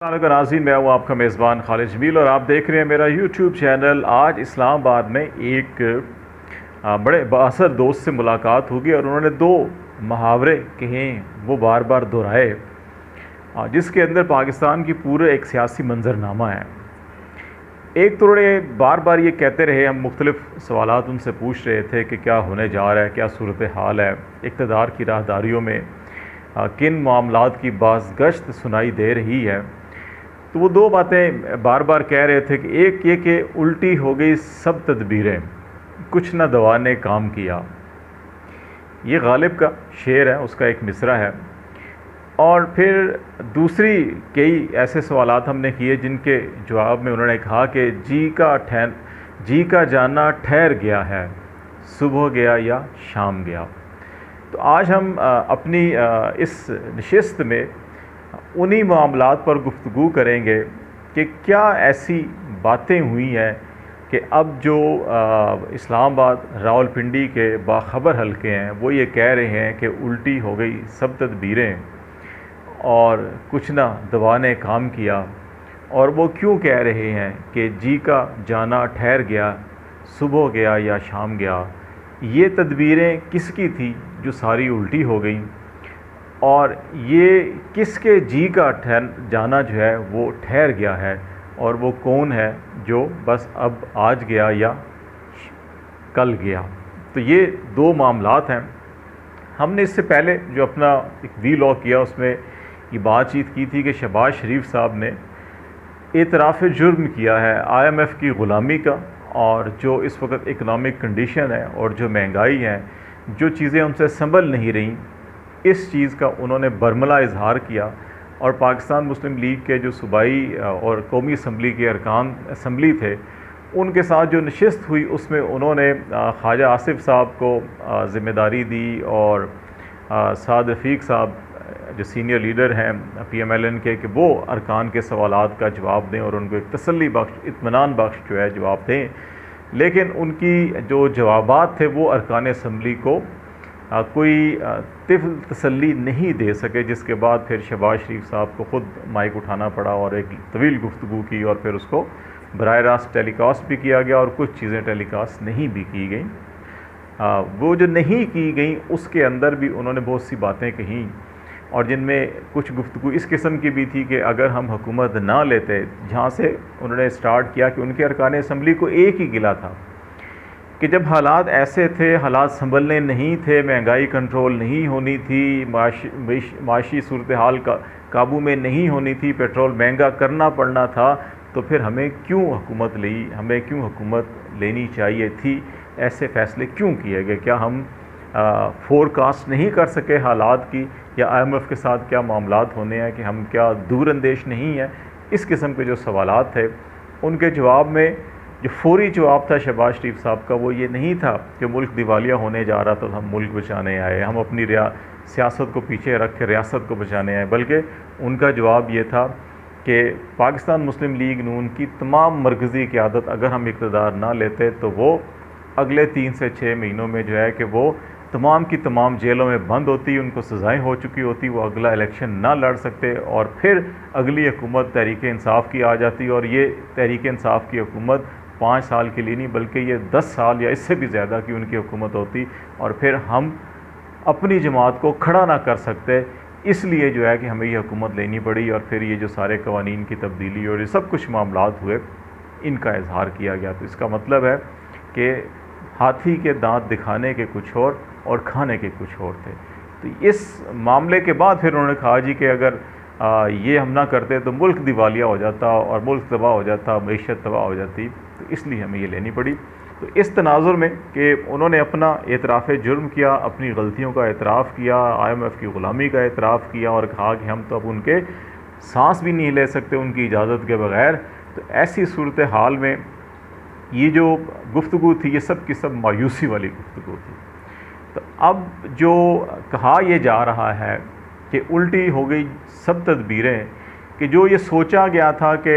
नाज़रीन, मैं हूँ आपका मेज़बान खालिद जमील और आप देख रहे हैं मेरा यूट्यूब चैनल। आज इस्लामाबाद में एक बड़े बाअसर दोस्त से मुलाकात होगी और उन्होंने दो मुहावरे कहे, वो बार बार दोहराए, जिसके अंदर पाकिस्तान की पूरे एक सियासी मंजरनामा है। एक तो उन्होंने बार बार ये कहते रहे, हम मुख्तलिफ़ सवालात उनसे पूछ रहे थे कि क्या होने जा रहा है, क्या सूरत हाल है, इक़्तिदार की राहदारियों में किन मामलात की बाज़गश्त सुनाई दे रही है। तो वो दो बातें बार बार कह रहे थे कि एक ये कि उल्टी हो गई सब तदबीरें, कुछ न दवा ने काम किया। ये गालिब का शेर है, उसका एक मिसरा है। और फिर दूसरी कई ऐसे सवालात हमने किए जिनके जवाब में उन्होंने कहा कि जी का जाना ठहर गया है, सुबह गया या शाम गया। तो आज हम अपनी इस नशिस्त में उन्हीं मामलात पर गुफ्तगू करेंगे कि क्या ऐसी बातें हुई हैं कि अब जो इस्लामाबाद रावलपिंडी के बाखबर हलके हैं वो ये कह रहे हैं कि उल्टी हो गई सब तदबीरें और कुछ ना दवा ने काम किया। और वो क्यों कह रहे हैं कि जी का जाना ठहर गया, सुबह गया या शाम गया। ये तदबीरें किसकी थी जो सारी उल्टी हो गई, और ये किसके जी का जाना जो है वो ठहर गया है, और वो कौन है जो बस अब आज गया या कल गया। तो ये दो मामलात हैं। हमने इससे पहले जो अपना एक वीलॉग किया उसमें ये बातचीत की थी कि शहबाज शरीफ साहब ने एतराफ़ जुर्म किया है IMF की ग़ुलामी का, और जो इस वक्त इकनॉमिक कंडीशन है और जो महंगाई है, जो चीज़ें उनसे संभल नहीं रहीं, इस चीज़ का उन्होंने बरमला इजहार किया। और पाकिस्तान मुस्लिम लीग के जो सूबाई और कौमी असम्बली के अरकान असम्बली थे, उनके साथ जो नशिस्त हुई उसमें उन्होंने ख्वाजा आसिफ साहब को ज़िम्मेदारी दी, और साद रफ़ीक साहब जो सीनियर लीडर हैं PMLN के, कि वो अरकान के सवालात का जवाब दें और उनको एक तसल्ली बख्श, इत्मीनान बख्श जो है जवाब दें। लेकिन उनकी जो जवाबात थे वो अरकान असम्बली को कोई तिफ़ल तसल्ली नहीं दे सके, जिसके बाद फिर शहबाज शरीफ साहब को ख़ुद माइक उठाना पड़ा और एक तवील गुफ्तगू की, और फिर उसको बराह रास्त टेलीकास्ट भी किया गया और कुछ चीज़ें टेलीकास्ट नहीं भी की गई। वो जो नहीं की गई उसके अंदर भी उन्होंने बहुत सी बातें कहीं, और जिनमें कुछ गुफ्तगू इस किस्म की भी थी कि अगर हम हुकूमत ना लेते, जहाँ से उन्होंने स्टार्ट किया कि उनके अरकान असम्बली को एक ही गिला था कि जब हालात ऐसे थे, हालात संभलने नहीं थे, महंगाई कंट्रोल नहीं होनी थी, माशी सूरत हाल का काबू में नहीं होनी थी, पेट्रोल महंगा करना पड़ना था, तो फिर हमें क्यों हुकूमत ली, हमें क्यों हुकूमत लेनी चाहिए थी, ऐसे फ़ैसले क्यों किए गए। क्या हम फ़ोरकास्ट नहीं कर सके हालात की, या IMF के साथ क्या मामलात होने हैं कि हम क्या दूरअंदेश नहीं हैं। इस किस्म के जो सवालात थे उनके जवाब में जो फौरी जवाब था शहबाज शरीफ साहब का, वो ये नहीं था कि मुल्क दिवालिया होने जा रहा था, हम मुल्क बचाने आए, हम अपनी सियासत को पीछे रख के रियासत को बचाने आए, बल्कि उनका जवाब ये था कि पाकिस्तान मुस्लिम लीग नून की तमाम मरकज़ी क़यादत अगर हम इक़्तिदार ना लेते तो वो अगले 3 से 6 महीनों में जो है कि वो तमाम की तमाम जेलों में बंद होती, उनको सज़ाएँ हो चुकी होती, वो अगला इलेक्शन ना लड़ सकते, और फिर अगली हुकूमत तहरीक इंसाफ की आ जाती, और ये तहरीक इंसाफ की हुकूमत 5 साल के लिए नहीं बल्कि ये 10 साल या इससे भी ज़्यादा की उनकी हुकूमत होती, और फिर हम अपनी जमात को खड़ा ना कर सकते। इसलिए जो है कि हमें ये हुकूमत लेनी पड़ी, और फिर ये जो सारे कवानीन की तब्दीली और ये सब कुछ मामलात हुए, इनका इजहार किया गया। तो इसका मतलब है कि हाथी के दांत दिखाने के कुछ और खाने के कुछ और थे। तो इस मामले के बाद फिर उन्होंने कहा जी कि अगर ये हम ना करते तो मुल्क दिवालिया हो जाता और मुल्क तबाह हो जाता, मईशत तबाह हो जाती, तो इसलिए हमें ये लेनी पड़ी। तो इस तनाजुर में कि उन्होंने अपना एतराफ़ जुर्म किया, अपनी गलतियों का एतराफ़ किया, IMF की ग़ुलामी का एतराफ़ किया, और कहा कि हम तो अब उनके सांस भी नहीं ले सकते उनकी इजाज़त के बग़ैर। तो ऐसी सूरत हाल में ये जो गुफ्तगू थी ये सब की सब मायूसी वाली गुफ्तगू थी। तो अब जो कहा यह जा रहा है कि उल्टी हो गई सब तदबीरें, कि जो ये सोचा गया था कि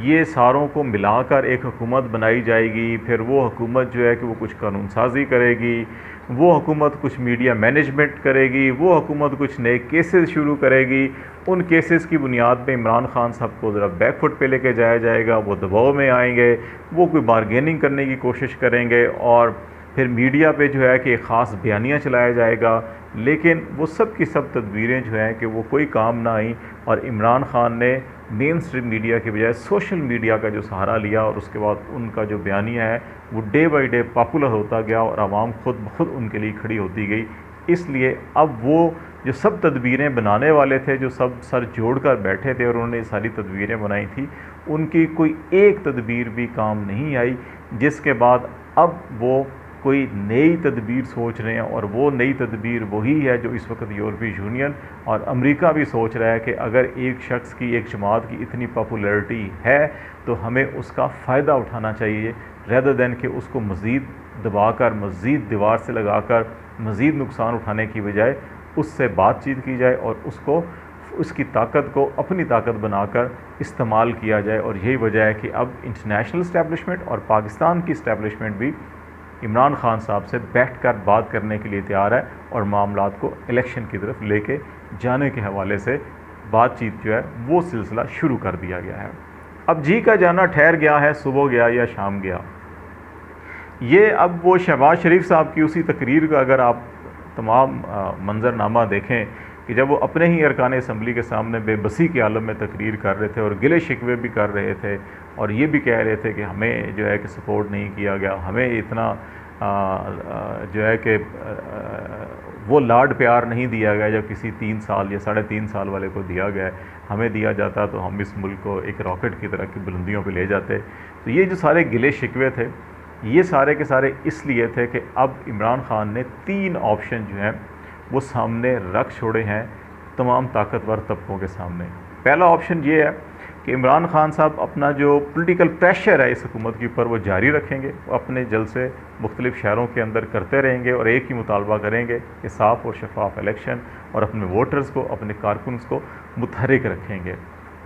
ये सारों को मिलाकर एक हुकूमत बनाई जाएगी, फिर वो हुकूमत जो है कि वो कुछ कानून साजी करेगी, वो हुकूमत कुछ मीडिया मैनेजमेंट करेगी, वो हुकूमत कुछ नए केसेस शुरू करेगी, उन केसेस की बुनियाद पे इमरान खान साहब को ज़रा बैकफुट पे लेके जाया जाएगा, वो दबाव में आएंगे, वो कोई बारगेनिंग करने की कोशिश करेंगे और फिर मीडिया पे जो है कि एक ख़ास बयानिया चलाया जाएगा। लेकिन वो सब की सब तदबीरें जो हैं कि वो कोई काम ना आई और इमरान खान ने मेन स्ट्रीम मीडिया के बजाय सोशल मीडिया का जो सहारा लिया और उसके बाद उनका जो बयानिया है वो डे बाई डे पॉपुलर होता गया और आवाम खुद ब खुद उनके लिए खड़ी होती गई। इसलिए अब वो जो सब तदबीरें बनाने वाले थे, जो सब सर जोड़ कर बैठे थे और उन्होंने सारी तदबीरें बनाई थी, उनकी कोई एक तदबीर भी काम नहीं आई, जिसके बाद अब वो कोई नई तदबीर सोच रहे हैं और वो नई तदबीर वही है जो इस वक्त यूरोपीय यूनियन और अमेरिका भी सोच रहा है कि अगर एक शख्स की, एक जमात की इतनी पॉपुलैरिटी है तो हमें उसका फ़ायदा उठाना चाहिए, रेदर दैन कि उसको मज़ीद दबाकर, मज़ीद दीवार से लगाकर, मज़ीद नुकसान उठाने की बजाय उससे बातचीत की जाए और उसको, उसकी ताकत को अपनी ताकत बनाकर इस्तेमाल किया जाए। और यही वजह है कि अब इंटरनेशनल इस्टेब्लिशमेंट और पाकिस्तान की इस्टेब्लिशमेंट भी इमरान खान साहब से बैठकर बात करने के लिए तैयार है और मामलात को इलेक्शन की तरफ लेके जाने के हवाले से बातचीत जो है वो सिलसिला शुरू कर दिया गया है। अब जी का जाना ठहर गया है, सुबह गया या शाम गया, ये अब वो शहबाज शरीफ साहब की उसी तकरीर का अगर आप तमाम मंजरनामा देखें कि जब वो अपने ही अरकान असम्बली के सामने बेबसी के आलम में तकरीर कर रहे थे और गिले शिकवे भी कर रहे थे और ये भी कह रहे थे कि हमें जो है कि सपोर्ट नहीं किया गया, हमें इतना जो है कि वो लाड प्यार नहीं दिया गया जब किसी 3 साल या 3.5 साल वाले को दिया गया है, हमें दिया जाता तो हम इस मुल्क को एक रॉकेट की तरह की बुलंदियों पे ले जाते। तो ये जो सारे गिले शिकवे थे, ये सारे के सारे इसलिए थे कि अब इमरान खान ने 3 ऑप्शन जो हैं वो सामने रख छोड़े हैं तमाम ताकतवर तबकों के सामने। पहला ऑप्शन ये है कि इमरान खान साहब अपना जो पॉलिटिकल प्रेशर है इस हुकूमत के ऊपर वो जारी रखेंगे, वो अपने जलसे मुख्तलिफ शहरों के अंदर करते रहेंगे और एक ही मुतालबा करेंगे कि साफ़ और शफाफ इलेक्शन और अपने वोटर्स को, अपने कारकुन्स को मुतहरिक रखेंगे।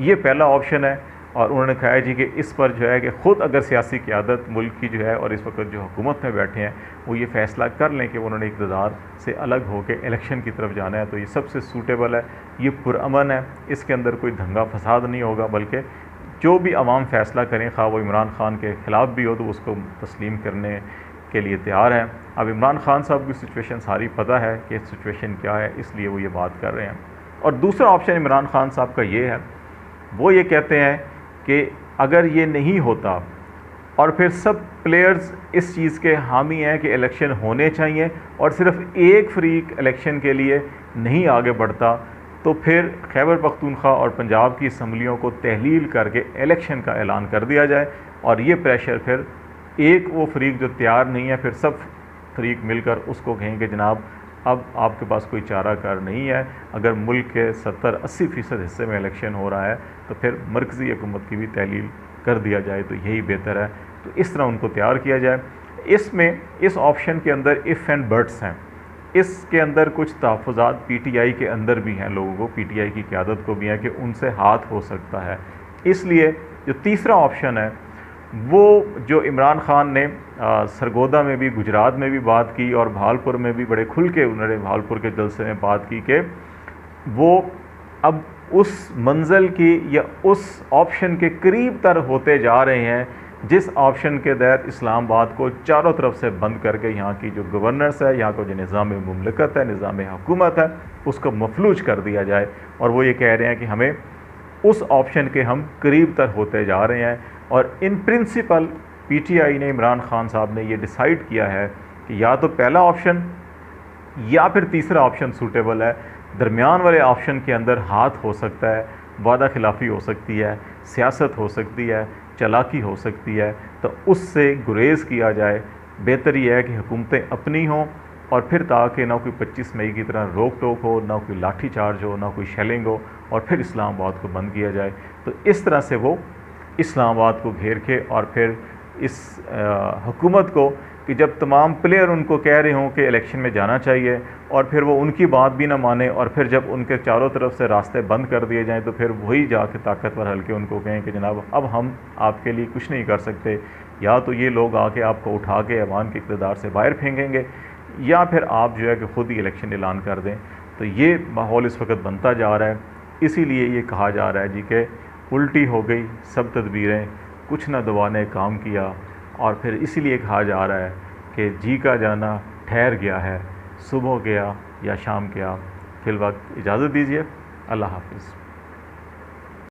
ये पहला ऑप्शन है और उन्होंने कहा जी कि इस पर जो है कि ख़ुद अगर सियासी क़यादत मुल्क की जो है और इस वक्त जो हुकूमत में बैठे हैं वो ये फ़ैसला कर लें कि उन्होंने इक़्तिदार से अलग होकर इलेक्शन की तरफ जाना है तो ये सबसे सूटेबल है, ये पुरअमन है, इसके अंदर कोई दंगा फसाद नहीं होगा, बल्कि जो भी अवाम फ़ैसला करें खा वो इमरान खान के ख़िलाफ़ भी हो तो उसको तस्लीम करने के लिए तैयार हैं। अब इमरान खान साहब की सिचुएशन सारी पता है कि सिचुएशन क्या है, इसलिए वो ये बात कर रहे हैं। और दूसरा ऑप्शन इमरान खान साहब का ये है, वो ये कहते हैं कि अगर ये नहीं होता और फिर सब प्लेयर्स इस चीज़ के हामी हैं कि इलेक्शन होने चाहिए और सिर्फ एक फरीक इलेक्शन के लिए नहीं आगे बढ़ता तो फिर खैबर पख्तूनख्वा और पंजाब की असम्बलियों को तहलील करके इलेक्शन का ऐलान कर दिया जाए और ये प्रेशर फिर एक वो फरीक जो तैयार नहीं है फिर सब फरीक मिलकर उसको कहें कि जनाब अब आपके पास कोई चारा कार नहीं है, अगर मुल्क के 70-80% हिस्से में इलेक्शन हो रहा है तो फिर मरकज़ी हुकूमत की भी तहलील कर दिया जाए तो यही बेहतर है। तो इस तरह उनको तैयार किया जाए। इसमें इस ऑप्शन के अंदर इफ़ एंड बट्स हैं, इसके अंदर कुछ तहफ़्फ़ुज़ात पीटीआई के अंदर भी हैं, लोगों को, पीटीआई की क़यादत को भी है कि उनसे हाथ हो सकता है। इसलिए जो तीसरा ऑप्शन है वो जो इमरान खान ने सरगोदा में भी, गुजरात में भी बात की और भावलपुर में भी बड़े खुल के उन्होंने भावलपुर के जलसे में बात की कि वो अब उस मंजिल की या उस ऑप्शन के करीब तर होते जा रहे हैं जिस ऑप्शन के तहत इस्लामाबाद को चारों तरफ से बंद करके यहाँ की जो गवर्नेंस है, यहाँ का जो निज़ाम मुमलिकत है, निज़ाम हुकूमत है, उसको मफलूज कर दिया जाए। और वो ये कह रहे हैं कि हमें उस ऑप्शन के हम करीब तर होते जा रहे हैं। और इन प्रिंसिपल पीटीआई ने, इमरान खान साहब ने ये डिसाइड किया है कि या तो पहला ऑप्शन या फिर तीसरा ऑप्शन सूटेबल है, दरमियान वाले ऑप्शन के अंदर हाथ हो सकता है, वादा खिलाफ़ी हो सकती है, सियासत हो सकती है, चालाकी हो सकती है, तो उससे गुरेज़ किया जाए। बेहतर यह है कि हुकूमतें अपनी हों और फिर ताकि ना कोई 25 मई की तरह रोक टोक हो, ना कोई लाठी चार्ज हो, ना कोई शेलिंग हो और फिर इस्लामाबाद को बंद किया जाए। तो इस तरह से वो इस्लामाबाद को घेर के और फिर इस हुकूमत को कि जब तमाम प्लेयर उनको कह रहे हों कि इलेक्शन में जाना चाहिए और फिर वो उनकी बात भी ना माने, और फिर जब उनके चारों तरफ से रास्ते बंद कर दिए जाएं तो फिर वही जाके ताकतवर हल्के उनको कहें कि जनाब अब हम आपके लिए कुछ नहीं कर सकते, या तो ये लोग आके आपको उठा के ऐवान के इक़्तिदार से बाहर फेंकेंगे, या फिर आप जो है कि ख़ुद ही इलेक्शन ऐलान कर दें। तो ये माहौल इस वक्त बनता जा रहा है। इसीलिए ये कहा जा रहा है जी कि उल्टी हो गई सब तदबीरें, कुछ ना दुआ ने काम किया, और फिर इसीलिए कहा जा रहा है कि जी का जाना ठहर गया है, सुबह गया या शाम गया। फिलवक्त इजाज़त दीजिए, अल्लाह हाफ़िज़।